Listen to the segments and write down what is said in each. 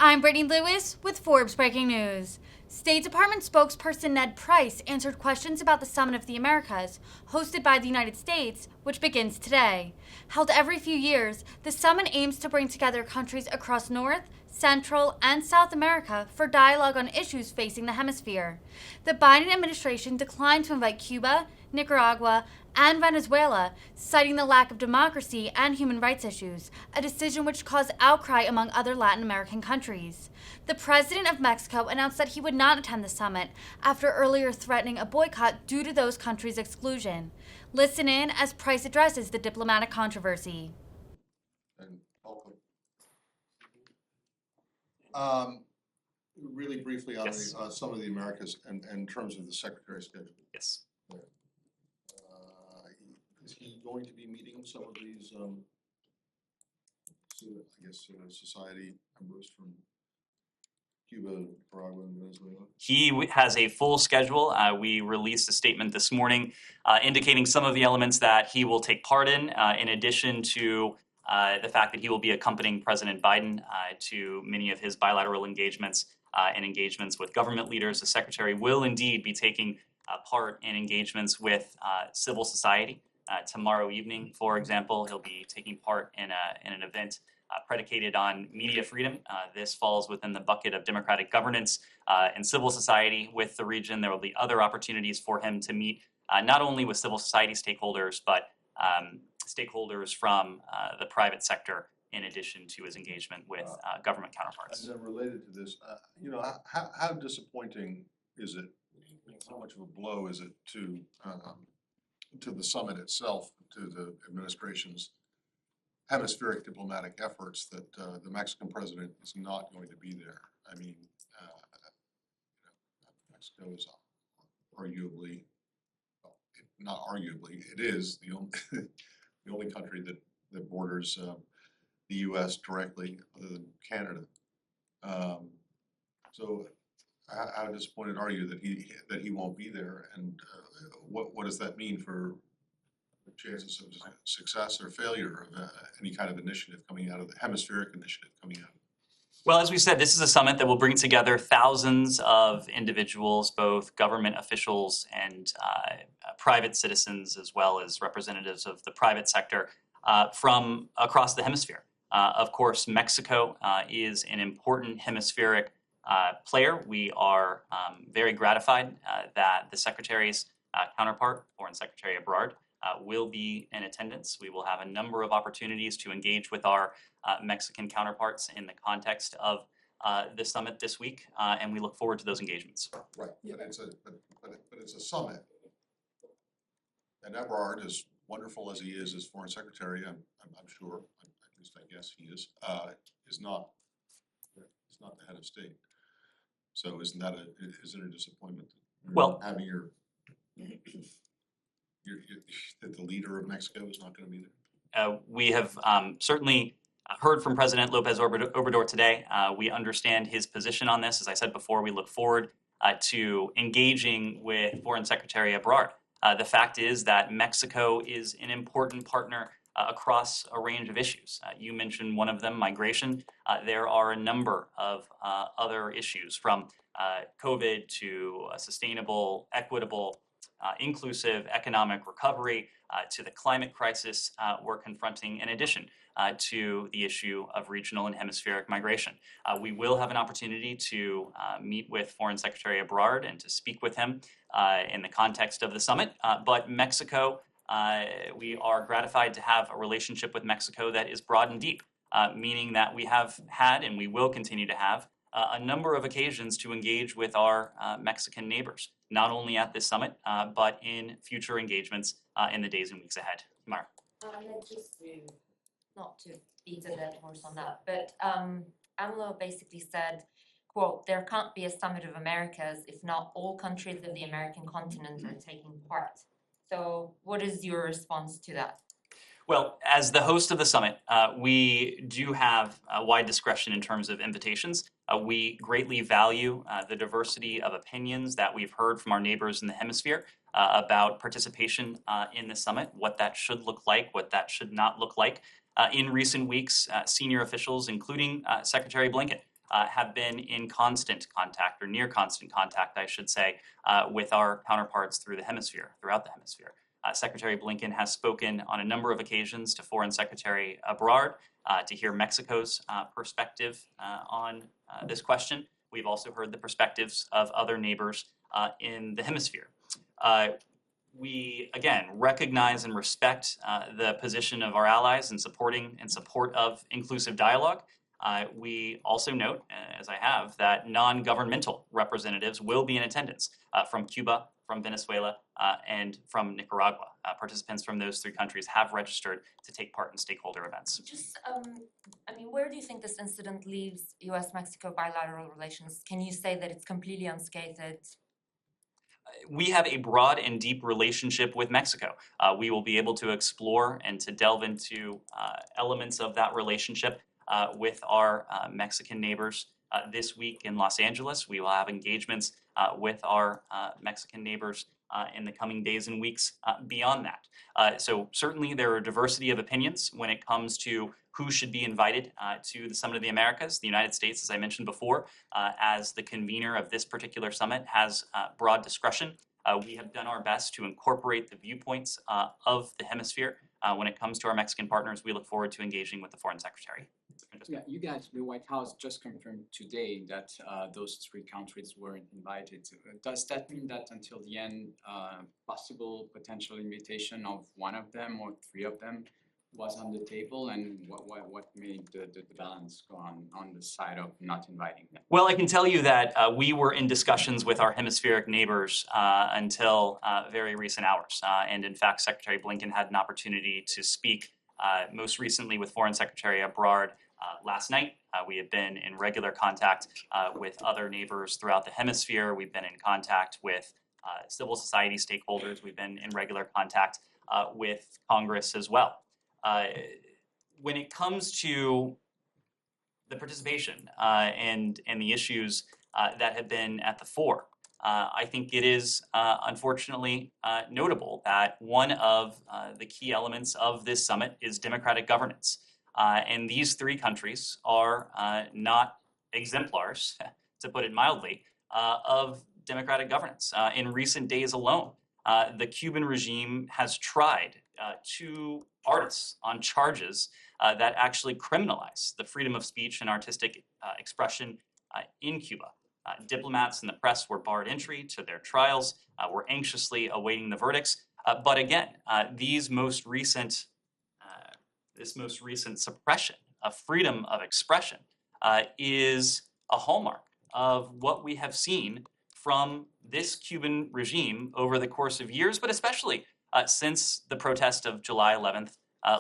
I'm Brittany Lewis with Forbes Breaking News. State Department spokesperson Ned Price answered questions about the Summit of the Americas, hosted by the United States, which begins today. Held every few years, the summit aims to bring together countries across North, Central, and South America for dialogue on issues facing the hemisphere. The Biden administration declined to invite Cuba, Nicaragua, and Venezuela, citing the lack of democracy and human rights issues, a decision which caused outcry among other Latin American countries. The president of Mexico announced that he would not attend the summit after earlier threatening a boycott due to those countries' exclusion. Listen in as Price addresses the diplomatic controversy. And welcome. Really briefly on Yes. some of the Americas and in terms of the Secretary's schedule. Yes. Is he going to be meeting some of these, society members from Cuba, Nicaragua, and Venezuela? He has a full schedule. We released a statement this morning indicating some of the elements that he will take part in addition to the fact that he will be accompanying President Biden to many of his bilateral engagements and engagements with government leaders. The Secretary will indeed be taking part in engagements with civil society. Tomorrow evening, for example, he'll be taking part in an event predicated on media freedom. This falls within the bucket of democratic governance and civil society with the region. There will be other opportunities for him to meet not only with civil society stakeholders, but stakeholders from the private sector in addition to his engagement with government counterparts. And then related to this, how disappointing is it, how much of a blow is it to the summit itself, to the administration's hemispheric diplomatic efforts that the Mexican president is not going to be there? I mean, Mexico is arguably, well, not arguably, it is the only the only country that borders the U.S. directly, other than Canada. So, how disappointed are you that he won't be there, and what does that mean for the chances of success or failure of any kind of initiative coming out of the hemispheric initiative coming out of it? Well, as we said, this is a summit that will bring together thousands of individuals, both government officials and private citizens, as well as representatives of the private sector from across the hemisphere. Of course, Mexico is an important hemispheric player. We are very gratified that the Secretary's counterpart, Foreign Secretary Ebrard, will be in attendance. We will have a number of opportunities to engage with our Mexican counterparts in the context of the summit this week, and we look forward to those engagements. Right, but it's a summit, and Ebrard, as wonderful as he is as Foreign Secretary, I'm sure, at least I guess he is not the head of state. So isn't it a disappointment? Well, having that the leader of Mexico is not going to be there? We have certainly heard from President Lopez Obrador today. We understand his position on this. As I said before, we look forward to engaging with Foreign Secretary Ebrard. The fact is that Mexico is an important partner across a range of issues. You mentioned one of them, migration. There are a number of other issues, from COVID to sustainable, equitable, inclusive economic recovery, to the climate crisis we're confronting, in addition to the issue of regional and hemispheric migration. We will have an opportunity to meet with Foreign Secretary Ebrard and to speak with him in the context of the summit. But Mexico, we are gratified to have a relationship with Mexico that is broad and deep, meaning that we have had and we will continue to have a number of occasions to engage with our Mexican neighbors, not only at this summit, but in future engagements in the days and weeks ahead. Mara. Just not to beat a dead horse on that, but AMLO basically said, quote, "There can't be a summit of Americas if not all countries of the American continent are taking part." So what is your response to that? Well, as the host of the summit, we do have wide discretion in terms of invitations. We greatly value the diversity of opinions that we've heard from our neighbors in the hemisphere about participation in the summit, what that should look like, what that should not look like. In recent weeks, senior officials, including Secretary Blinken, have been in constant contact, or near constant contact, I should say, with our counterparts throughout the hemisphere. Secretary Blinken has spoken on a number of occasions to Foreign Secretary Ebrard to hear Mexico's perspective on this question. We've also heard the perspectives of other neighbors in the hemisphere. We, again, recognize and respect the position of our allies in support of inclusive dialogue. We also note, as I have, that non-governmental representatives will be in attendance from Cuba, from Venezuela, and from Nicaragua. Participants from those three countries have registered to take part in stakeholder events. Just, I mean, where do you think this incident leaves U.S.-Mexico bilateral relations? Can you say that it's completely unscathed? We have a broad and deep relationship with Mexico. We will be able to explore and to delve into elements of that relationship with our Mexican neighbors this week in Los Angeles. We will have engagements with our Mexican neighbors in the coming days and weeks beyond that. So certainly there are a diversity of opinions when it comes to who should be invited to the Summit of the Americas. The United States, as I mentioned before, as the convener of this particular summit, has broad discretion. We have done our best to incorporate the viewpoints of the hemisphere. When it comes to our Mexican partners, we look forward to engaging with the Foreign Secretary. Yeah, you guys, the White House just confirmed today that those three countries weren't invited. Does that mean that until the end, possible potential invitation of one of them or three of them was on the table, and what made the balance go on the side of not inviting them? Well, I can tell you that we were in discussions with our hemispheric neighbors until very recent hours. And in fact, Secretary Blinken had an opportunity to speak most recently with Foreign Secretary Ebrard last night. We have been in regular contact with other neighbors throughout the hemisphere. We've been in contact with civil society stakeholders. We've been in regular contact with Congress as well. When it comes to the participation and the issues that have been at the fore, I think it is unfortunately notable that one of the key elements of this summit is democratic governance. And these three countries are not exemplars, to put it mildly, of democratic governance. In recent days alone, the Cuban regime has tried two artists on charges that actually criminalize the freedom of speech and artistic expression in Cuba. Diplomats and the press were barred entry to their trials. We're anxiously awaiting the verdicts. But again, this most recent suppression of freedom of expression is a hallmark of what we have seen from this Cuban regime over the course of years, but especially since the protest of July 11th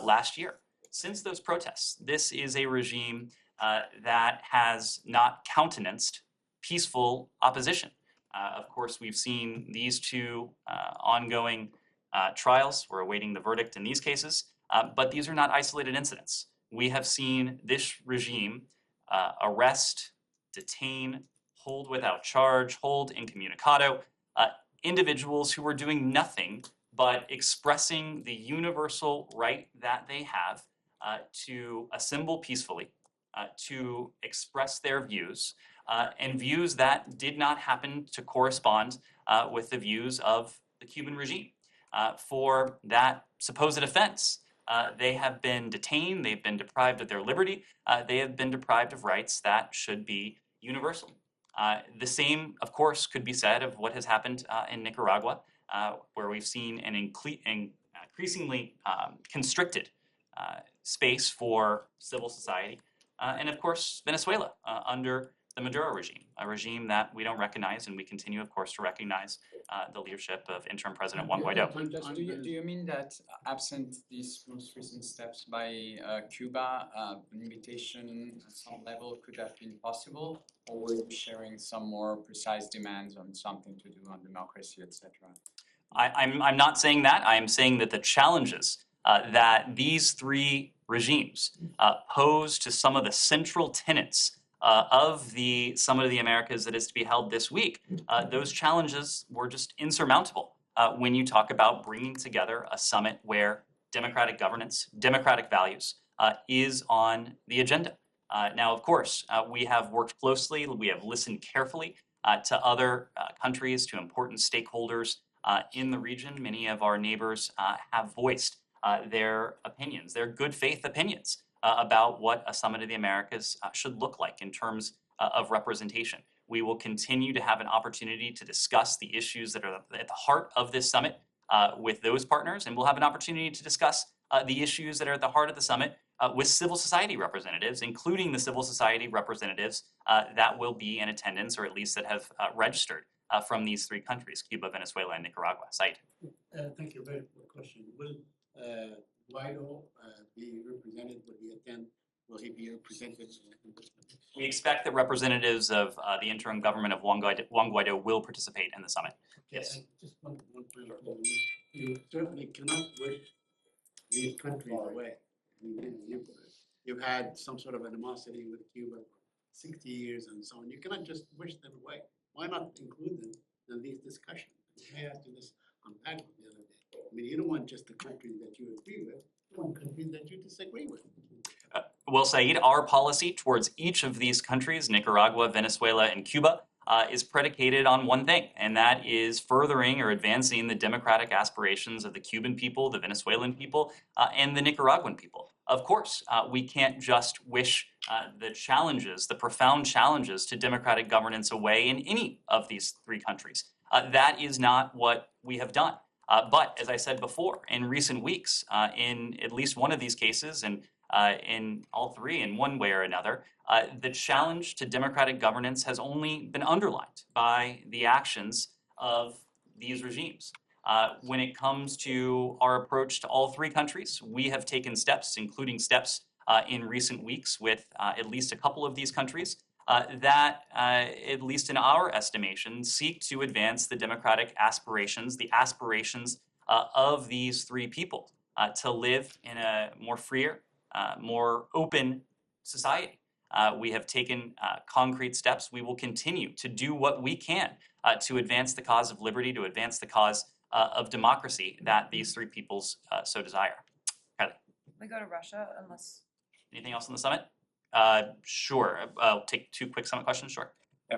last year. Since those protests, this is a regime that has not countenanced peaceful opposition. Of course, we've seen these two ongoing trials. We're awaiting the verdict in these cases, but these are not isolated incidents. We have seen this regime arrest, detain, hold without charge, hold incommunicado, individuals who were doing nothing but expressing the universal right that they have to assemble peacefully, to express their views, and views that did not happen to correspond with the views of the Cuban regime. For that supposed offense, they have been detained, they've been deprived of their liberty, they have been deprived of rights that should be universal. The same, of course, could be said of what has happened in Nicaragua, where we've seen an increasingly constricted space for civil society, and of course, Venezuela under the Maduro regime, a regime that we don't recognize, and we continue, of course, to recognize the leadership of interim President Juan Guaido. Do you mean that absent these most recent steps by Cuba, an invitation at some level could have been possible, or were you sharing some more precise demands on something to do on democracy, etc.? I'm not saying that. I am saying that the challenges that these three regimes pose to some of the central tenets of the Summit of the Americas that is to be held this week, those challenges were just insurmountable when you talk about bringing together a summit where democratic governance, democratic values is on the agenda. Now, of course, we have worked closely, we have listened carefully to other countries, to important stakeholders in the region. Many of our neighbors have voiced their opinions, their good faith opinions about what a Summit of the Americas should look like in terms of representation. We will continue to have an opportunity to discuss the issues that are at the heart of this summit with those partners, and we'll have an opportunity to discuss the issues that are at the heart of the summit with civil society representatives, including the civil society representatives that will be in attendance, or at least that have registered from these three countries, Cuba, Venezuela, and Nicaragua. Said. Thank you. Very quick question. Will Guaido be represented? Will he attend? Will he be represented? We expect that representatives of the interim government of Juan Guaido will participate in the summit. Yes. And just one final thing. You certainly cannot wish these countries away. I mean, you've had some sort of animosity with Cuba for 60 years and so on. You cannot just wish them away. Why not include them in these discussions? I asked you this on panel the other day. I mean, you don't want just the countries that you agree with, you want countries that you disagree with. Well, Said, our policy towards each of these countries, Nicaragua, Venezuela, and Cuba, is predicated on one thing, and that is furthering or advancing the democratic aspirations of the Cuban people, the Venezuelan people, and the Nicaraguan people. Of course, we can't just wish the challenges, the profound challenges to democratic governance away in any of these three countries. That is not what we have done. But as I said before, in recent weeks, in at least one of these cases, and in all three in one way or another, the challenge to democratic governance has only been underlined by the actions of these regimes. When it comes to our approach to all three countries, we have taken steps, including steps in recent weeks with at least a couple of these countries, that, at least in our estimation, seek to advance the democratic aspirations, the aspirations of these three people to live in a more freer, more open society. We have taken concrete steps. We will continue to do what we can to advance the cause of liberty, to advance the cause of democracy that these three peoples so desire. Kylie, We go to Russia unless. anything else on the summit? Sure. I'll take two quick summit questions. Sure. Yeah.